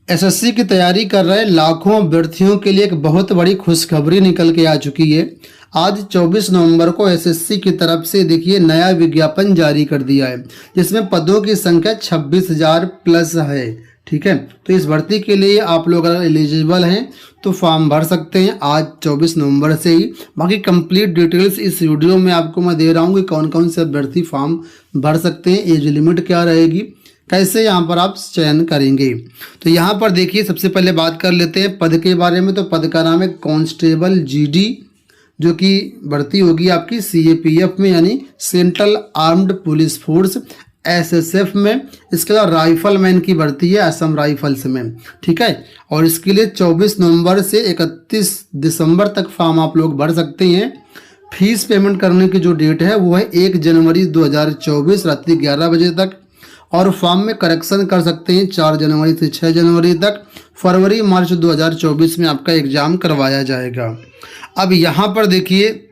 SSC की तैयारी कर रहे लाखों अभ्यर्थियों के लिए एक बहुत बड़ी खुशखबरी निकल के आ चुकी है। आज 24 नवंबर को एसएससी की तरफ से देखिए नया विज्ञापन जारी कर दिया है, जिसमें पदों की संख्या 26,000 प्लस है। ठीक है, तो इस भर्ती के लिए आप लोग अगर एलिजिबल हैं तो फॉर्म भर सकते हैं आज 24 नवंबर से ही। बाकी कंप्लीट डिटेल्स इस वीडियो में आपको मैं दे रहा हूँ कि कौन कौन से अभ्यर्थी फॉर्म भर सकते हैं, एज लिमिट क्या रहेगी, कैसे यहाँ पर आप चयन करेंगे। तो यहाँ पर देखिए सबसे पहले बात कर लेते हैं पद के बारे में। तो पद का नाम है कांस्टेबल जीडी, जो कि भर्ती होगी आपकी सीएपीएफ में यानी central armed police force, SSF में। इसके अलावा राइफलमैन की भर्ती है असम राइफल्स में। ठीक है, और इसके लिए 24 नवंबर से 31 दिसंबर तक फॉर्म आप लोग भर सकते हैं। फीस पेमेंट करने की जो डेट है वो है 1 जनवरी 2024 रात्रि 11 बजे तक। और फॉर्म में करेक्शन कर सकते हैं 4 जनवरी से 6 जनवरी तक। फरवरी मार्च 2024 में आपका एग्जाम करवाया जाएगा। अब यहाँ पर देखिए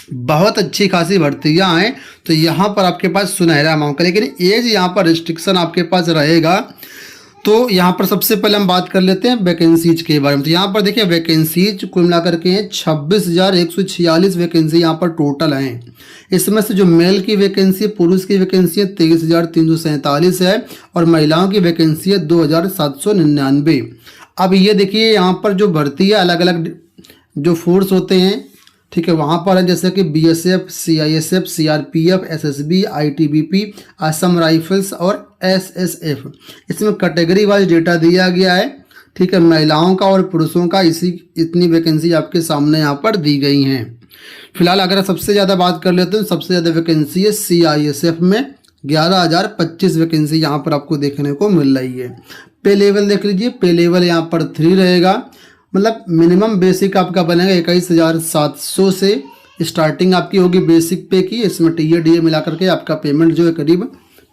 बहुत अच्छी खासी भर्तियाँ हैं, तो यहाँ पर आपके पास सुनहरा मौका, लेकिन एज यहाँ पर रिस्ट्रिक्शन आपके पास रहेगा। तो यहाँ पर सबसे पहले हम बात कर लेते हैं वैकेंसीज के बारे में। तो यहाँ पर देखिए वैकेंसीज कुल मिलाकर के हैं 26,146 वैकेंसी यहाँ पर टोटल हैं। इसमें से जो मेल की वैकेंसी, पुरुष की वैकेंसी है 23,347 है और महिलाओं की वैकेंसी है 2,799। अब ये देखिए यहाँ पर जो भर्ती है अलग अलग जो फोर्स होते हैं, ठीक है, वहाँ पर है जैसे कि BSF, CISF, CRPF, SSB, ITBP, Assam rifles और एसएसएफ। इसमें कैटेगरी वाइज डेटा दिया गया है। ठीक है, महिलाओं का और पुरुषों का इतनी वैकेंसी आपके सामने यहाँ पर दी गई हैं। फिलहाल अगर सबसे ज़्यादा बात कर लेते हैं, सबसे ज़्यादा वैकेंसी है सीआईएसएफ में 11,025 वैकेंसी यहाँ पर आपको देखने को मिल रही है। पे लेवल देख लीजिए, पे लेवल यहाँ पर 3 रहेगा, मतलब मिनिमम बेसिक आपका बनेगा 21,700 से स्टार्टिंग आपकी होगी बेसिक पे की। इसमें टीए डीए मिला करके आपका पेमेंट जो है करीब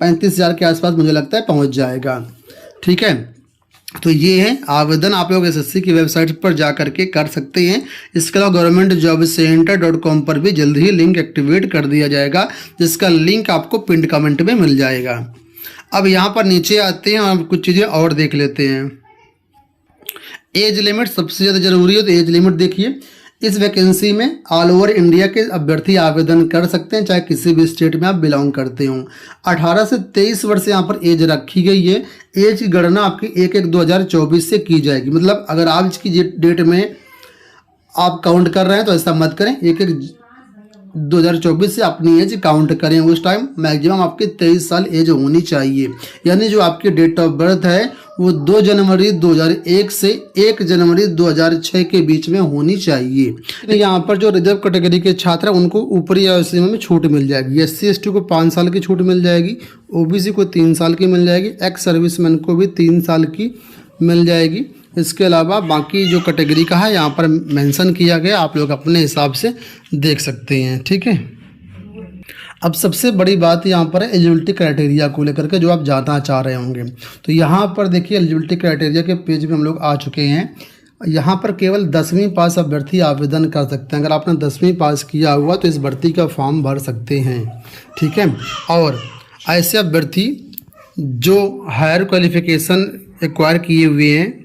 35,000 के आसपास मुझे लगता है पहुंच जाएगा। ठीक है, तो ये है आवेदन आप लोग एसएससी की वेबसाइट पर जा करके कर सकते हैं। इसके अलावा governmentjobcenter.com पर भी जल्द ही लिंक एक्टिवेट कर दिया जाएगा, जिसका लिंक आपको पिन कमेंट में मिल जाएगा। अब यहाँ पर नीचे आते हैं और कुछ चीज़ें और देख लेते हैं। एज लिमिट सबसे ज़्यादा जरूरी है, तो एज लिमिट देखिए इस वैकेंसी में ऑल ओवर इंडिया के अभ्यर्थी आवेदन कर सकते हैं, चाहे किसी भी स्टेट में आप बिलोंग करते हो। 18 से 23 वर्ष यहाँ पर एज रखी गई है। एज की गणना आपकी 1/1/2024 से की जाएगी। मतलब अगर आज की डेट में आप काउंट कर रहे हैं तो ऐसा मत करें, 1/1/2024 से अपनी एज काउंट करें। उस टाइम मैक्सिमम आपकी 23 साल एज होनी चाहिए, यानी जो आपकी डेट ऑफ बर्थ है वो 2 जनवरी 2001 से 1 जनवरी 2006 के बीच में होनी चाहिए। यहाँ पर जो रिजर्व कैटेगरी के छात्र हैं उनको ऊपरी आयु सीमा में छूट मिल जाएगी। एससी एसटी को 5 साल की छूट मिल जाएगी, ओबीसी को 3 साल की मिल जाएगी, एक्स सर्विसमैन को भी 3 साल की मिल जाएगी। इसके अलावा बाकी जो कैटेगरी का है यहाँ पर मेंशन किया गया, आप लोग अपने हिसाब से देख सकते हैं। ठीक है, अब सबसे बड़ी बात यहाँ पर है एलिजिबिलिटी क्राइटेरिया को लेकर के, जो आप जानना चाह रहे होंगे। तो यहाँ पर देखिए एलिजिबिलिटी क्राइटेरिया के पेज पे हम लोग आ चुके हैं। यहाँ पर केवल 10वीं पास अभ्यर्थी आवेदन कर सकते हैं। अगर आपने 10वीं पास किया हुआ तो इस भर्ती का फॉर्म भर सकते हैं। ठीक है, और ऐसे अभ्यर्थी जो हायर क्वालिफिकेशन एक्वायर किए हुए हैं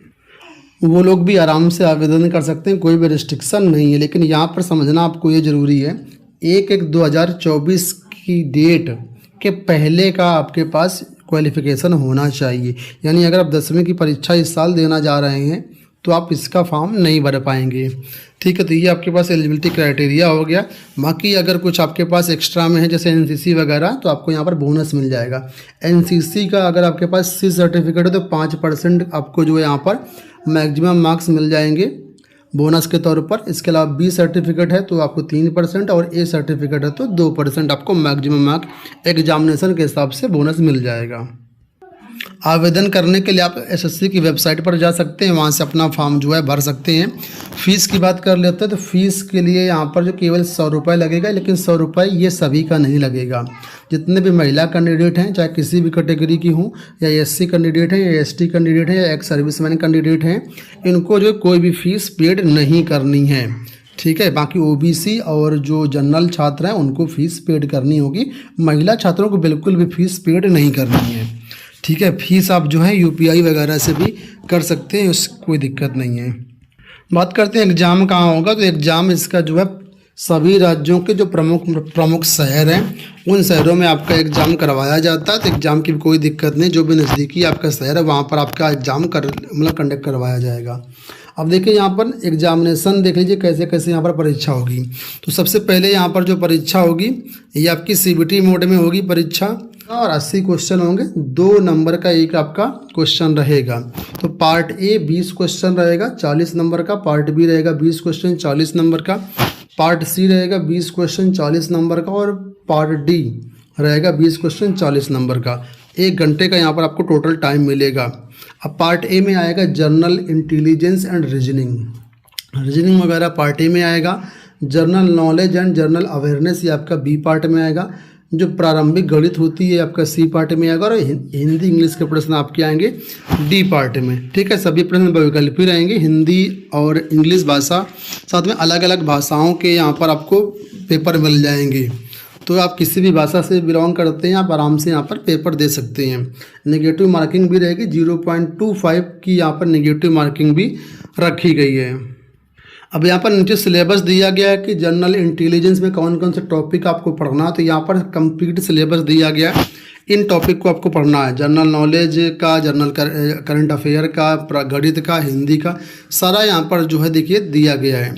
वो लोग भी आराम से आवेदन कर सकते हैं, कोई भी रिस्ट्रिक्शन नहीं है। लेकिन यहाँ पर समझना आपको ये ज़रूरी है 1/1/2024 की डेट के पहले का आपके पास क्वालिफिकेशन होना चाहिए। यानी अगर आप 10वीं की परीक्षा इस साल देना जा रहे हैं तो आप इसका फॉर्म नहीं भर पाएंगे। ठीक है, तो ये आपके पास एलिजिबिलिटी क्राइटेरिया हो गया। बाकी अगर कुछ आपके पास एक्स्ट्रा में है जैसे एनसीसी वगैरह, तो आपको यहाँ पर बोनस मिल जाएगा। एनसीसी का अगर आपके पास सी सर्टिफिकेट है तो 5% आपको जो है यहाँ पर मैक्सिमम मार्क्स मिल जाएंगे बोनस के तौर पर। इसके अलावा बी सर्टिफिकेट है तो आपको 3% और ए सर्टिफिकेट है तो 2% आपको मैक्सिमम मार्क एग्जामिनेशन के हिसाब से बोनस मिल जाएगा। आवेदन करने के लिए आप एसएससी की वेबसाइट पर जा सकते हैं, वहाँ से अपना फॉर्म जो है भर सकते हैं। फ़ीस की बात कर लेते हैं तो फीस के लिए यहाँ पर जो केवल 100 रुपये लगेगा, लेकिन 100 रुपये ये सभी का नहीं लगेगा। जितने भी महिला कैंडिडेट हैं, चाहे किसी भी कैटेगरी की हों, या एससी कैंडिडेट हैं या एसटी कैंडिडेट हैं या एक्स सर्विसमैन कैंडिडेट हैं, इनको जो कोई भी फ़ीस पेड नहीं करनी है। ठीक है, बाकी ओबीसी और जो जनरल छात्र हैं उनको फ़ीस पेड करनी होगी। महिला छात्रों को बिल्कुल भी फ़ीस पेड नहीं करनी है। ठीक है, फीस आप जो है यूपीआई वगैरह से भी कर सकते हैं, उससे कोई दिक्कत नहीं है। बात करते हैं एग्ज़ाम कहाँ होगा। तो एग्ज़ाम इसका जो है सभी राज्यों के जो प्रमुख शहर हैं उन शहरों में आपका एग्ज़ाम करवाया जाता है। तो एग्ज़ाम की कोई दिक्कत नहीं, जो भी नज़दीकी आपका शहर है वहाँ पर आपका एग्ज़ाम कंडक्ट करवाया जाएगा। अब देखिए यहाँ पर एग्जामिनेशन देख लीजिए कैसे कैसे यहाँ पर परीक्षा होगी। तो सबसे पहले यहाँ पर जो परीक्षा होगी ये आपकी सीबीटी मोड में होगी परीक्षा, और 80 क्वेश्चन होंगे, 2 नंबर का एक आपका क्वेश्चन रहेगा। तो पार्ट ए 20 क्वेश्चन रहेगा 40 नंबर का, पार्ट बी रहेगा 20 क्वेश्चन 40 नंबर का, पार्ट सी रहेगा 20 क्वेश्चन 40 नंबर का, और पार्ट डी रहेगा 20 क्वेश्चन 40 नंबर का। 1 घंटे का यहाँ पर आपको टोटल टाइम मिलेगा। अब पार्ट ए में आएगा जनरल इंटेलिजेंस एंड रीजनिंग वगैरह पार्ट ए में आएगा। General knowledge and general awareness ये आपका बी पार्ट में आएगा। जो प्रारंभिक गणित होती है आपका सी पार्ट में आएगा, और हिंदी इंग्लिश के प्रश्न आपके आएंगे डी पार्ट में। ठीक है, सभी प्रश्न वैकल्पिक रहेंगे, हिंदी और इंग्लिश भाषा, साथ में अलग अलग भाषाओं के यहाँ पर आपको पेपर मिल जाएंगे। तो आप किसी भी भाषा से बिलोंग करते हैं, आप आराम से यहाँ पर पेपर दे सकते हैं। नेगेटिव मार्किंग भी रहेगी, 0.25 की यहाँ पर नेगेटिव मार्किंग भी रखी गई है। अब यहाँ पर नीचे सिलेबस दिया गया है कि जनरल इंटेलिजेंस में कौन कौन से टॉपिक आपको पढ़ना है। तो यहाँ पर कंप्लीट सिलेबस दिया गया है, इन टॉपिक को आपको पढ़ना है। जनरल नॉलेज का, जनरल करंट अफेयर का, गणित का, हिंदी का, सारा यहाँ पर जो है देखिए दिया गया है।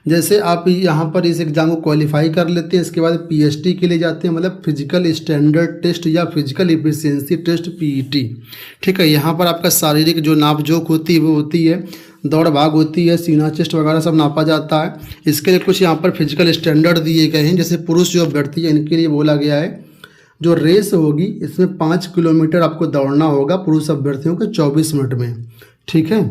जैसे आप यहाँ पर इस एग्ज़ाम को क्वालिफाई कर लेते हैं, इसके बाद पीएचटी के लिए जाते हैं, मतलब फिजिकल स्टैंडर्ड टेस्ट या फिजिकल एफिशिएंसी टेस्ट पीईटी। ठीक है, यहाँ पर आपका शारीरिक जो नाप जोख होती है वो होती है, दौड़ भाग होती है, सीना चेस्ट वगैरह सब नापा जाता है। इसके लिए कुछ यहाँ पर फिजिकल स्टैंडर्ड दिए गए हैं। जैसे पुरुष जो अभ्यर्थी है इनके लिए बोला गया है जो रेस होगी इसमें 5 किलोमीटर आपको दौड़ना होगा पुरुष अभ्यर्थियों के 24 मिनट में। ठीक है,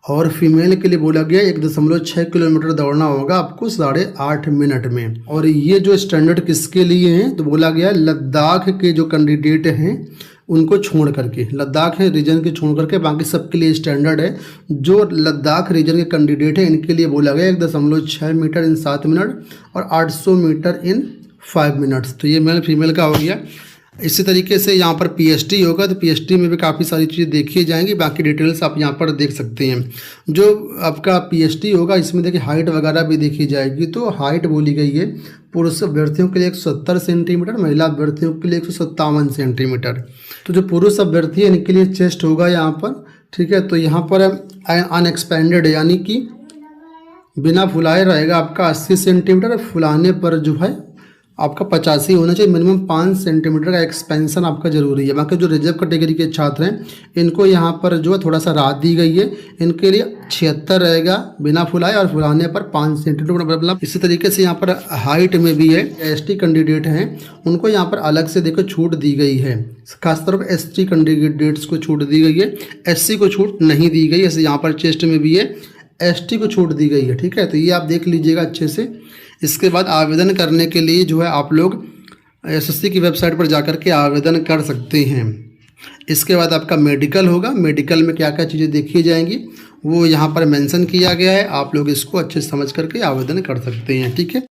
और फीमेल के लिए बोला गया 1.6 किलोमीटर दौड़ना होगा आपको 8.5 मिनट में। और ये जो स्टैंडर्ड किसके लिए हैं, तो बोला गया लद्दाख के जो कैंडिडेट हैं उनको छोड़ करके, लद्दाख रीजन के छोड़ करके बाकी सबके लिए स्टैंडर्ड है। जो लद्दाख रीजन के कैंडिडेट हैं इनके लिए बोला गया 1.6 मीटर इन 7 मिनट और 800 मीटर इन 5 मिनट्स। तो ये मेल फीमेल का हो गया। इसी तरीके से यहाँ पर पीएचडी होगा, तो पीएचडी में भी काफ़ी सारी चीज़ें देखी जाएंगी, बाकी डिटेल्स आप यहाँ पर देख सकते हैं। जो आपका पीएचडी होगा इसमें देखिए हाइट वगैरह भी देखी जाएगी। तो हाइट बोली गई है पुरुष अभ्यर्थियों के लिए 170 सेंटीमीटर, महिला अभ्यर्थियों के लिए 157 सेंटीमीटर। तो जो पुरुष अभ्यर्थी है इनके लिए चेस्ट होगा यहाँ पर। ठीक है, तो यहाँ पर अनएक्सपेंडेड यानी कि बिना फुलाए रहेगा आपका 80 सेंटीमीटर, फुलाने पर जो है आपका 85 होना चाहिए। मिनिमम 5 सेंटीमीटर का एक्सपेंशन आपका जरूरी है। बाकी जो रिजर्व कैटेगरी के छात्र हैं इनको यहाँ पर जो है थोड़ा सा राहत दी गई है, इनके लिए 76 रहेगा बिना फुलाए, और फुलाने पर 5 सेंटीमीटर मतलब। इसी तरीके से यहाँ पर हाइट में भी है, एसटी कैंडिडेट हैं उनको यहाँ पर अलग से देखो छूट दी गई है, खासतौर पर एसटी कैंडिडेट्स को छूट दी गई है, एससी को छूट नहीं दी गई। ऐसे यहाँ पर चेस्ट में भी है, एसटी को छूट दी गई है। ठीक है, तो ये आप देख लीजिएगा अच्छे से। इसके बाद आवेदन करने के लिए जो है आप लोग एसएससी की वेबसाइट पर जाकर के आवेदन कर सकते हैं। इसके बाद आपका मेडिकल होगा, मेडिकल में क्या क्या चीज़ें देखी जाएंगी वो यहाँ पर मेंशन किया गया है, आप लोग इसको अच्छे से समझ करके आवेदन कर सकते हैं। ठीक है।